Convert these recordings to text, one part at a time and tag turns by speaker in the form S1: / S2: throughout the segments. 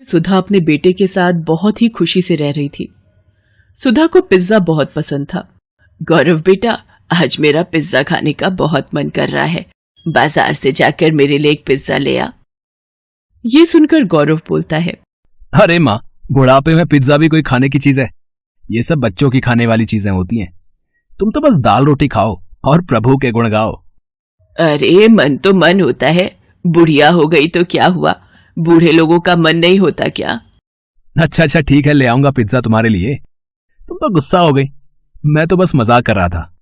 S1: सुधा अपने बेटे के साथ बहुत ही खुशी से रह रही थी। सुधा को पिज्जा बहुत पसंद था। गौरव बेटा, आज मेरा पिज्जा खाने का बहुत मन कर रहा है, बाजार से जाकर मेरे लिए एक पिज्जा ले आ। ये सुनकर गौरव बोलता है,
S2: अरे माँ, बुढ़ापे में पिज्जा भी कोई खाने की चीज है? ये सब बच्चों की खाने वाली चीजें होती हैं। तुम तो बस दाल रोटी खाओ और प्रभु के गुण गाओ।
S1: अरे मन तो मन होता है, बुढ़िया हो गई तो क्या हुआ, बूढ़े लोगों का मन नहीं होता क्या?
S2: अच्छा ठीक है, ले आऊंगा पिज्जा तुम्हारे लिए। तुम तो गुस्सा हो गई, मैं तो बस मजाक कर रहा था।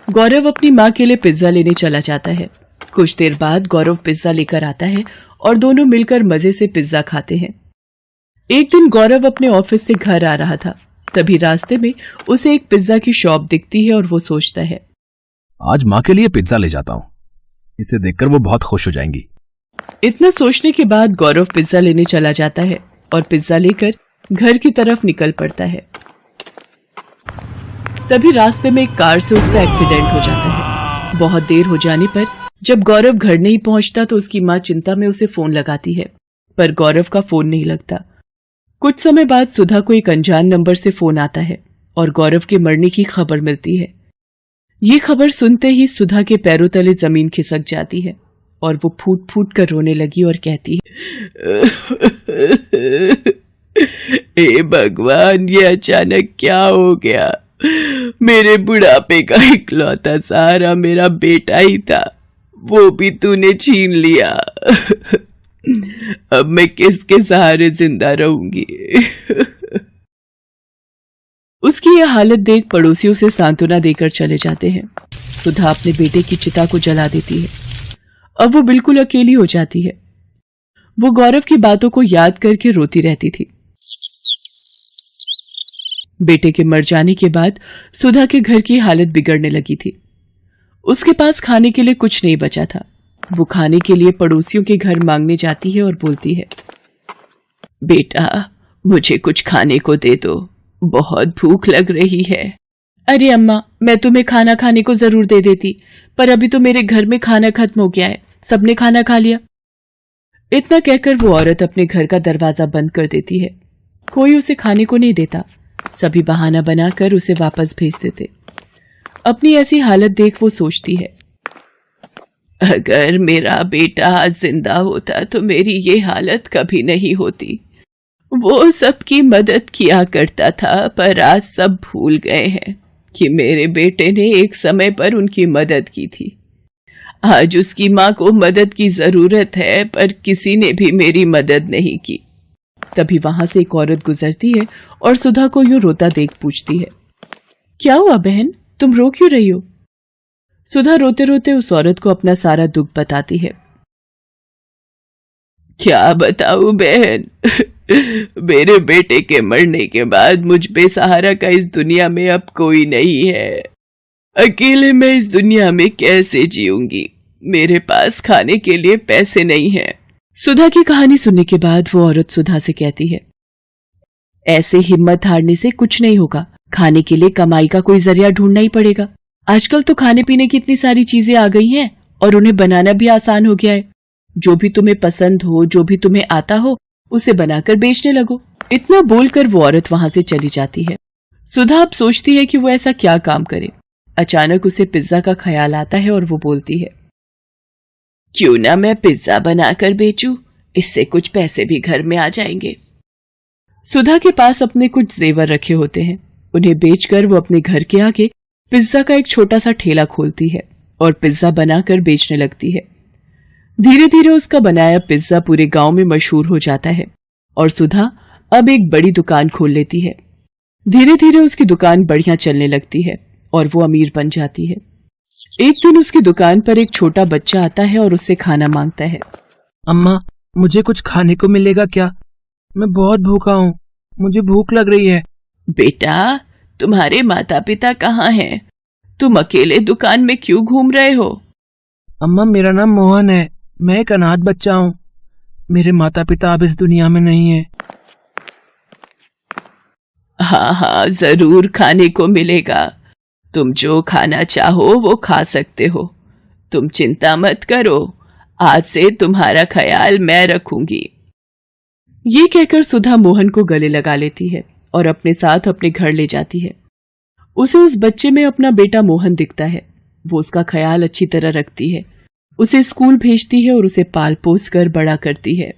S1: गौरव अपनी माँ के लिए पिज्जा लेने चला जाता है। कुछ देर बाद गौरव पिज्जा लेकर आता है और दोनों मिलकर मजे से पिज्जा खाते हैं। एक दिन गौरव अपने ऑफिस से घर आ रहा था, तभी रास्ते में उसे एक पिज्जा की शॉप दिखती है और वो सोचता है,
S2: आज माँ के लिए पिज्जा ले जाता हूँ, इसे देखकर वो बहुत खुश हो जाएंगी।
S1: इतना सोचने के बाद गौरव पिज्जा लेने चला जाता है और पिज्जा लेकर घर की तरफ निकल पड़ता है। तभी रास्ते में एक कार से उसका एक्सीडेंट हो जाता है। बहुत देर हो जाने पर जब गौरव घर नहीं पहुंचता तो उसकी माँ चिंता में उसे फोन लगाती है, पर गौरव का फोन नहीं लगता। कुछ समय बाद सुधा को एक अनजान नंबर से फोन आता है और गौरव के मरने की खबर मिलती है। ये खबर सुनते ही सुधा के पैरों तले जमीन खिसक जाती है और वो फूट फूट कर रोने लगी और कहती है, हे भगवान, ये अचानक क्या हो गया? मेरे बुढ़ापे का इकलौता सहारा मेरा बेटा ही था, वो भी तूने छीन लिया। अब मैं किसके सहारे जिंदा रहूंगी? उसकी यह हालत देख पड़ोसियों से सांत्वना देकर चले जाते हैं। सुधा अपने बेटे की चिता को जला देती है। अब वो बिल्कुल अकेली हो जाती है। वो गौरव की बातों को याद करके रोती रहती थी। बेटे के मर जाने के बाद सुधा के घर की हालत बिगड़ने लगी थी। उसके पास खाने के लिए कुछ नहीं बचा था। वो खाने के लिए पड़ोसियों के घर मांगने जाती है और बोलती है, बेटा मुझे कुछ खाने को दे दो, बहुत भूख लग रही है। अरे अम्मा, मैं तुम्हें खाना खाने को जरूर दे देती, पर अभी तो मेरे घर में खाना खत्म हो गया है, सबने खाना खा लिया। इतना कहकर वो औरत अपने घर का दरवाजा बंद कर देती है। कोई उसे खाने को नहीं देता। सभी बहाना बनाकर उसे वापस भेज देते। अपनी ऐसी हालत देख वो सोचती है, अगर मेरा बेटा आज जिंदा होता तो मेरी ये हालत कभी नहीं होती। वो सबकी मदद किया करता था, पर आज सब भूल गए हैं कि मेरे बेटे ने एक समय पर उनकी मदद की थी। आज उसकी माँ को मदद की जरूरत है, पर किसी ने भी मेरी मदद नहीं की। तभी वहां से एक औरत गुजरती है और सुधा को यूं रोता देख पूछती है, क्या हुआ बहन, तुम रो क्यों रही हो? सुधा रोते रोते उस औरत को अपना सारा दुख बताती है। क्या बताऊं बहन, मेरे बेटे के मरने के बाद मुझ बेसहारा का इस दुनिया में अब कोई नहीं है। अकेले मैं इस दुनिया में कैसे जीऊंगी? मेरे पास खाने के लिए पैसे नहीं हैं। सुधा की कहानी सुनने के बाद वो औरत सुधा से कहती है, ऐसे हिम्मत हारने से कुछ नहीं होगा। खाने के लिए कमाई का कोई जरिया ढूंढना ही पड़ेगा। आजकल तो खाने पीने की इतनी सारी चीजें आ गई हैं और उन्हें बनाना भी आसान हो गया है। जो भी तुम्हें पसंद हो, जो भी तुम्हें आता हो, उसे बनाकर बेचने लगो। इतना बोलकर वो औरत वहां से चली जाती है। सुधा अब सोचती है कि वो ऐसा क्या काम करे। अचानक उसे पिज्जा का ख्याल आता है और वो बोलती है, क्यों ना मैं पिज्जा बनाकर बेचूं, इससे कुछ पैसे भी घर में आ जाएंगे। सुधा के पास अपने कुछ जेवर रखे होते हैं। उन्हें बेचकर वो अपने घर के आगे पिज्जा का एक छोटा सा ठेला खोलती है और पिज्जा बनाकर बेचने लगती है। धीरे धीरे उसका बनाया पिज्जा पूरे गांव में मशहूर हो जाता है और सुधा अब एक बड़ी दुकान खोल लेती है। धीरे धीरे उसकी दुकान बढ़िया चलने लगती है और वो अमीर बन जाती है। एक दिन उसकी दुकान पर एक छोटा बच्चा आता है और उससे खाना मांगता है।
S2: अम्मा, मुझे कुछ खाने को मिलेगा क्या? मैं बहुत भूखा हूँ, मुझे भूख लग रही है।
S1: बेटा, तुम्हारे माता पिता कहाँ हैं? तुम अकेले दुकान में क्यों घूम रहे हो?
S2: अम्मा, मेरा नाम मोहन है, मैं एक अनाथ बच्चा हूँ। मेरे माता पिता अब इस दुनिया में नहीं है।
S1: हाँ, जरूर खाने को मिलेगा। तुम जो खाना चाहो वो खा सकते हो। तुम चिंता मत करो, आज से तुम्हारा ख्याल मैं रखूंगी। ये कहकर सुधा मोहन को गले लगा लेती है और अपने साथ अपने घर ले जाती है। उसे उस बच्चे में अपना बेटा मोहन दिखता है। वो उसका ख्याल अच्छी तरह रखती है, उसे स्कूल भेजती है और उसे पाल पोस कर बड़ा करती है।